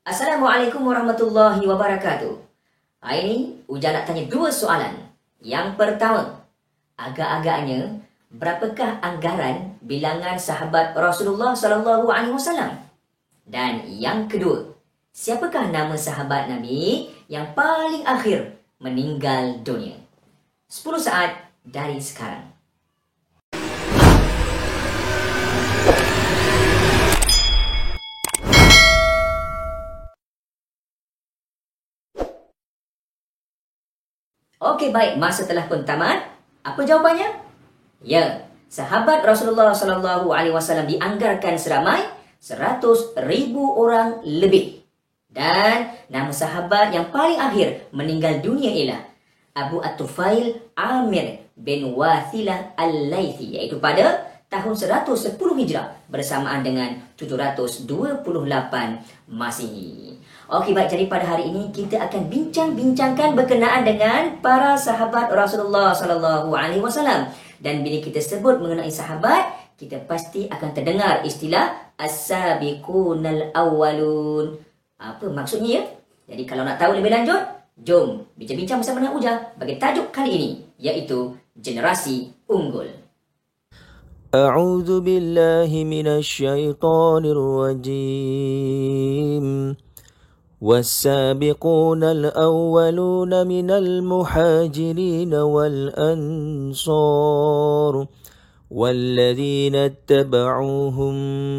Assalamualaikum warahmatullahi wabarakatuh. Hari ini Ujang nak tanya dua soalan. Yang pertama, agak-agaknya berapakah anggaran bilangan sahabat Rasulullah SAW? Dan yang kedua, siapakah nama sahabat Nabi yang paling akhir meninggal dunia? 10 saat dari sekarang. Okey, baik. Masa telah pun tamat. Apa jawapannya? Ya, sahabat Rasulullah SAW dianggarkan seramai 100,000 orang lebih. Dan nama sahabat yang paling akhir meninggal dunia ialah Abu At-Tufail Amir bin Wathilah Al-Laythi, iaitu pada tahun 110 Hijrah bersamaan dengan 728 Masihi. Okey, baik. Jadi pada hari ini kita akan bincang-bincangkan berkenaan dengan para sahabat Rasulullah SAW. Dan bila kita sebut mengenai sahabat, kita pasti akan terdengar istilah as-sabiqunal awwalun. Apa maksudnya ya? Jadi kalau nak tahu lebih lanjut, jom bincang-bincang bersama dengan Ujang bagi tajuk kali ini, iaitu Generasi Unggul. A'udzu billahi minasyaitonir rajim. والسابقون الأولون من المهاجرين والأنصار والذين اتبعوهم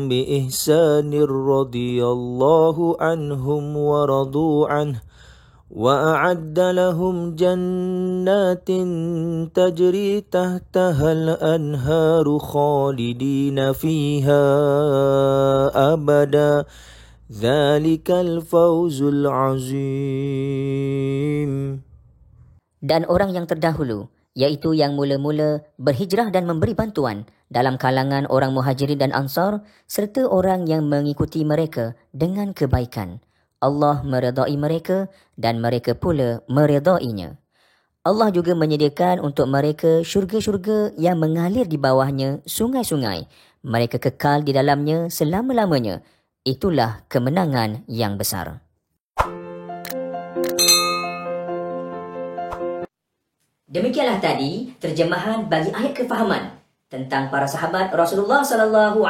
بإحسان رضي الله عنهم ورضوا عنه وأعد لهم جنات تجري تحتها الأنهار خالدين فيها أبدا Zalikal fawzul azim. Dan orang yang terdahulu, iaitu yang mula-mula berhijrah dan memberi bantuan dalam kalangan orang Muhajirin dan Ansar, serta orang yang mengikuti mereka dengan kebaikan. Allah meredai mereka dan mereka pula meredainya. Allah juga menyediakan untuk mereka syurga-syurga yang mengalir di bawahnya sungai-sungai. Mereka kekal di dalamnya selama-lamanya. Itulah kemenangan yang besar. Demikianlah tadi terjemahan bagi ayat kefahaman tentang para sahabat Rasulullah SAW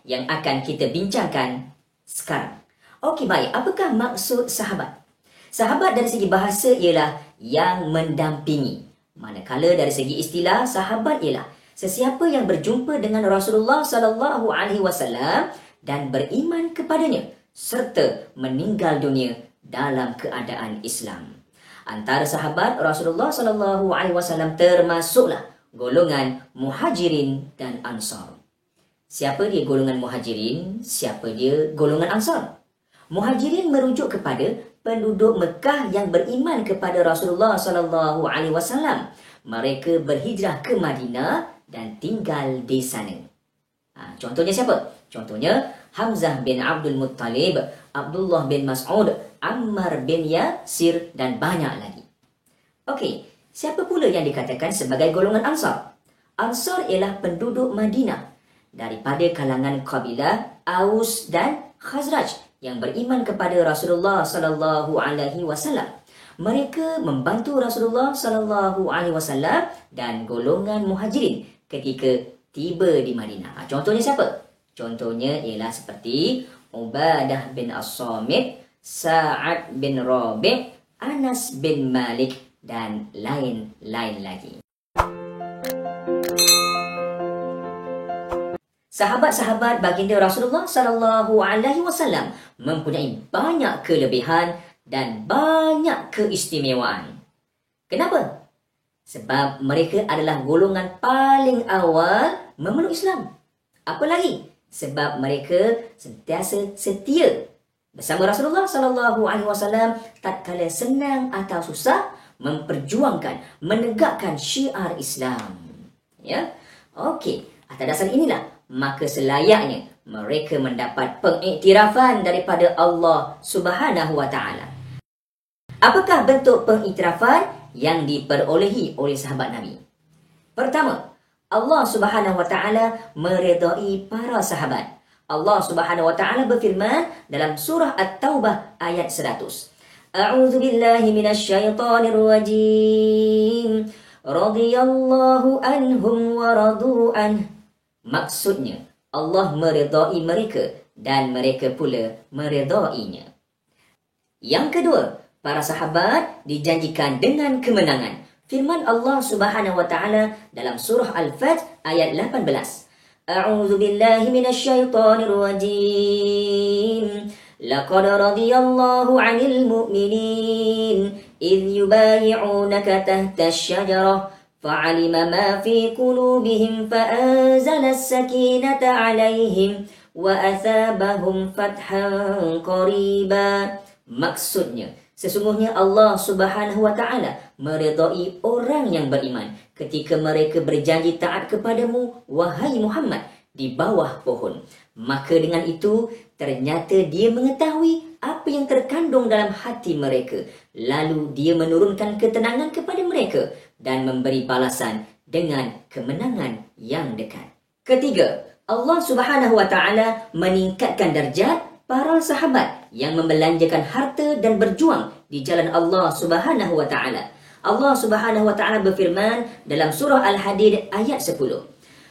yang akan kita bincangkan sekarang. Okey, baik. Apakah maksud sahabat? Sahabat dari segi bahasa ialah yang mendampingi. Manakala dari segi istilah, sahabat ialah sesiapa yang berjumpa dengan Rasulullah SAW dan beriman kepadanya serta meninggal dunia dalam keadaan Islam. Antara sahabat Rasulullah SAW termasuklah golongan Muhajirin dan Ansar. Siapa dia golongan Muhajirin? Siapa dia golongan Ansar? Muhajirin merujuk kepada penduduk Mekah yang beriman kepada Rasulullah SAW. Mereka berhijrah ke Madinah dan tinggal di sana. Contohnya siapa? Contohnya Hamzah bin Abdul Muttalib, Abdullah bin Mas'ud, Ammar bin Yasir dan banyak lagi. Okey, siapa pula yang dikatakan sebagai golongan Ansar? Ansar ialah penduduk Madinah daripada kalangan kabilah Aus dan Khazraj yang beriman kepada Rasulullah SAW. Mereka membantu Rasulullah SAW dan golongan Muhajirin ketika tiba di Madinah. Contohnya siapa? Contohnya ialah seperti Ubadah bin As-Samit, Sa'ad bin Rabi', Anas bin Malik dan lain-lain lagi. Sahabat-sahabat baginda Rasulullah SAW mempunyai banyak kelebihan dan banyak keistimewaan. Kenapa? Sebab mereka adalah golongan paling awal memeluk Islam. Apa lagi? Sebab mereka sentiasa setia bersama Rasulullah SAW tatkala senang atau susah memperjuangkan, menegakkan syiar Islam. Ya, okey. Atas dasar inilah maka selayaknya mereka mendapat pengiktirafan daripada Allah Subhanahu Wa Taala. Apakah bentuk pengiktirafan yang diperolehi oleh sahabat Nabi? Pertama, Allah Subhanahu Wa Taala meredai para sahabat. Allah Subhanahu wa taala berfirman dalam surah At-Taubah ayat 100. A'udzu billahi minasyaitonir rajim. Radhiyallahu anhum wa radu an. Maksudnya, Allah meridai mereka dan mereka pula meridainya. Yang kedua, para sahabat dijanjikan dengan kemenangan. Firman Allah Subhanahu wa taala dalam surah Al-Fath ayat 18. A'udzu billahi minasyaitonir rajim. Laqad radiyallahu 'anil mu'minin idh yubayyi'unaka tahta asy-syajarah fa'alima ma fi qulubihim fa'anzala as-sakinata 'alaihim wa athabahum fathan qariba. Maksudnya, sesungguhnya Allah Subhanahu wa taala meridai orang yang beriman ketika mereka berjanji taat kepadamu, wahai Muhammad, di bawah pohon. Maka dengan itu, ternyata dia mengetahui apa yang terkandung dalam hati mereka. Lalu dia menurunkan ketenangan kepada mereka dan memberi balasan dengan kemenangan yang dekat. Ketiga, Allah Subhanahu wa taala meningkatkan darjat para sahabat yang membelanjakan harta dan berjuang di jalan Allah Subhanahu wa taala. Allah Subhanahu wa taala berfirman dalam surah Al-Hadid ayat 10.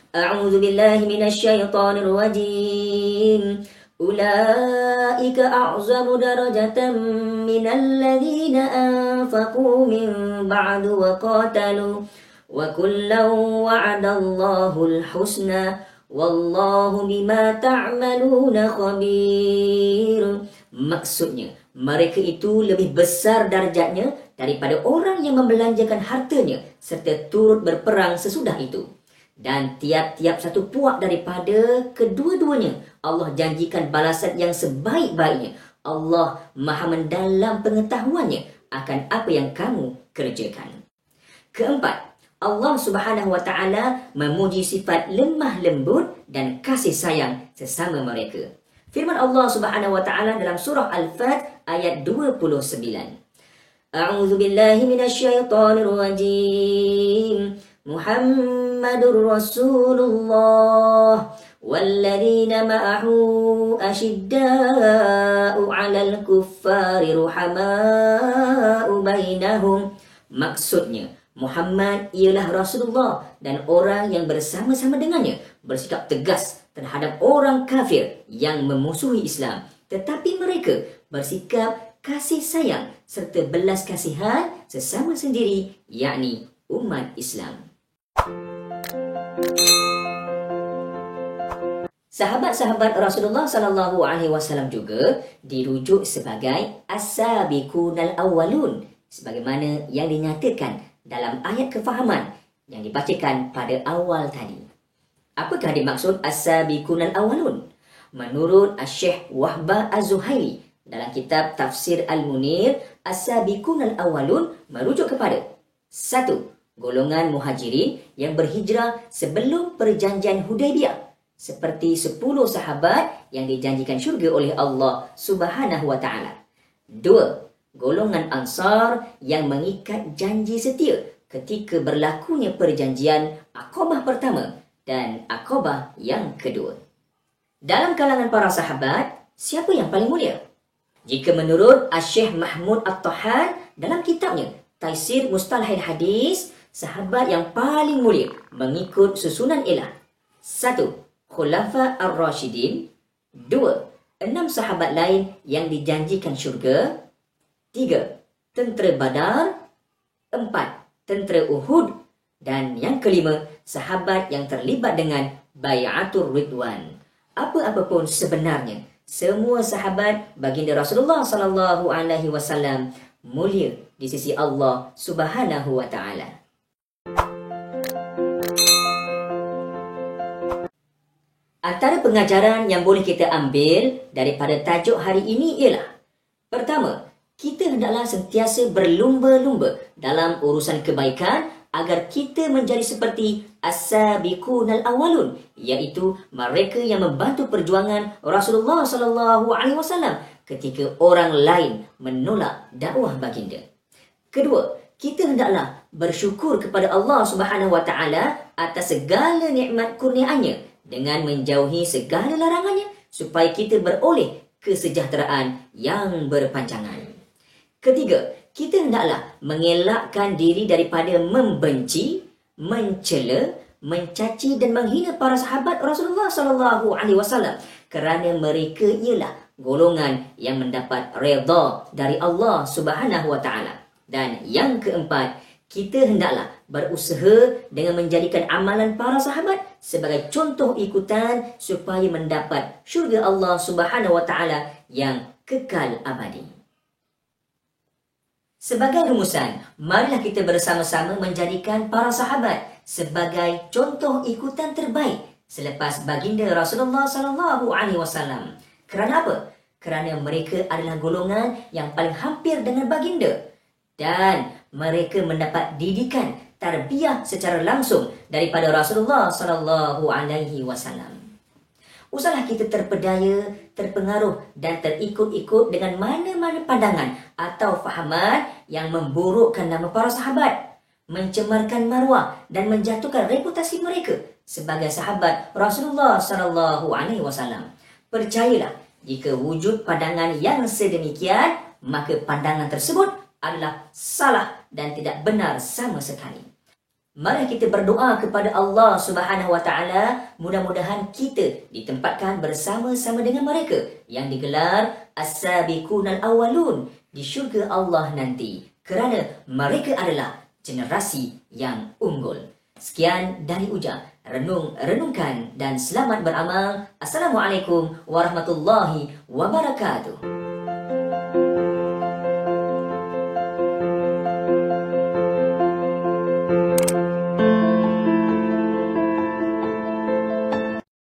A'udzu billahi minasyaitonir rajim. Ulaika a'zamu darajatan minal ladzina anfaqu min ba'du wa qatalu wa kullan wa'adallahu al-husna wallahu bima ta'maluna khabir. Maksudnya, mereka itu lebih besar darjatnya daripada orang yang membelanjakan hartanya serta turut berperang sesudah itu. Dan tiap-tiap satu puak daripada kedua-duanya Allah janjikan balasan yang sebaik-baiknya. Allah Maha mendalam pengetahuannya akan apa yang kamu kerjakan. Keempat, Allah Subhanahu wa taala memuji sifat lemah lembut dan kasih sayang sesama mereka. Firman Allah Subhanahu wa taala dalam surah Al-Fath ayat 29. A'udzu billahi minasyaitonir rajim. Muhammadur Rasulullah walladzina ma'ahu asyidda'u 'alal kuffari ruhama'u bainahum. Maksudnya, Muhammad ialah Rasulullah dan orang yang bersama-sama dengannya bersikap tegas terhadap orang kafir yang memusuhi Islam. Tetapi mereka bersikap kasih sayang serta belas kasihan sesama sendiri, yakni umat Islam. Sahabat-sahabat Rasulullah sallallahu alaihi wasallam juga dirujuk sebagai as-sabiqunal awwalun sebagaimana yang dinyatakan dalam ayat kefahaman yang dibacakan pada awal tadi. Apakah dimaksud as-sabiqunal awwalun? Menurut Syekh Wahbah Az-Zuhaili dalam kitab Tafsir Al-Munir, as-sabiqunal awwalun merujuk kepada 1. Golongan muhajirin yang berhijrah sebelum perjanjian Hudaibiyah, seperti 10 sahabat yang dijanjikan syurga oleh Allah Subhanahu wa taala. 2. Golongan Ansar yang mengikat janji setia ketika berlakunya perjanjian Aqabah pertama dan Aqabah yang kedua. Dalam kalangan para sahabat, siapa yang paling mulia? Jika menurut Syekh Mahmud At-Tahan dalam kitabnya Taisir Mustalahil Hadis, sahabat yang paling mulia mengikut susunan ialah 1. Khulafa Ar-Rashidin. 2. 6 sahabat lain yang dijanjikan syurga. 3. Tentera Badar. 4. Tentera Uhud. Dan yang kelima, sahabat yang terlibat dengan Bai'atul Ridwan. Apa-apa pun sebenarnya, semua sahabat baginda Rasulullah sallallahu alaihi wasallam mulia di sisi Allah Subhanahu wa taala. Antara pengajaran yang boleh kita ambil daripada tajuk hari ini ialah: pertama, kita hendaklah sentiasa berlumba-lumba dalam urusan kebaikan agar kita menjadi seperti as-sabiqunal awwalun, iaitu mereka yang membantu perjuangan Rasulullah sallallahu alaihi wasallam ketika orang lain menolak dakwah baginda. Kedua, kita hendaklah bersyukur kepada Allah Subhanahu wa taala atas segala nikmat kurniaannya dengan menjauhi segala larangannya supaya kita beroleh kesejahteraan yang berpanjangan. Ketiga, kita hendaklah mengelakkan diri daripada membenci, mencela, mencaci dan menghina para sahabat Rasulullah sallallahu alaihi wasallam kerana mereka ialah golongan yang mendapat redha dari Allah Subhanahu wa taala. Dan yang keempat, kita hendaklah berusaha dengan menjadikan amalan para sahabat sebagai contoh ikutan supaya mendapat syurga Allah Subhanahu wa taala yang kekal abadi. Sebagai rumusan, marilah kita bersama-sama menjadikan para sahabat sebagai contoh ikutan terbaik selepas baginda Rasulullah sallallahu alaihi wasallam. Kerana apa? Kerana mereka adalah golongan yang paling hampir dengan baginda dan mereka mendapat didikan tarbiyah secara langsung daripada Rasulullah sallallahu alaihi wasallam. Usahlah kita terpedaya, terpengaruh dan terikut-ikut dengan mana-mana pandangan atau fahaman yang memburukkan nama para sahabat, mencemarkan maruah dan menjatuhkan reputasi mereka sebagai sahabat Rasulullah sallallahu alaihi wasallam. Percayalah, jika wujud pandangan yang sedemikian, maka pandangan tersebut adalah salah dan tidak benar sama sekali. Mari kita berdoa kepada Allah Subhanahu wa taala, mudah-mudahan kita ditempatkan bersama-sama dengan mereka yang digelar As-Sabiqunal Awwalun di syurga Allah nanti, kerana mereka adalah generasi yang unggul. Sekian dari Uja, renungkan dan selamat beramal. Assalamualaikum warahmatullahi wabarakatuh.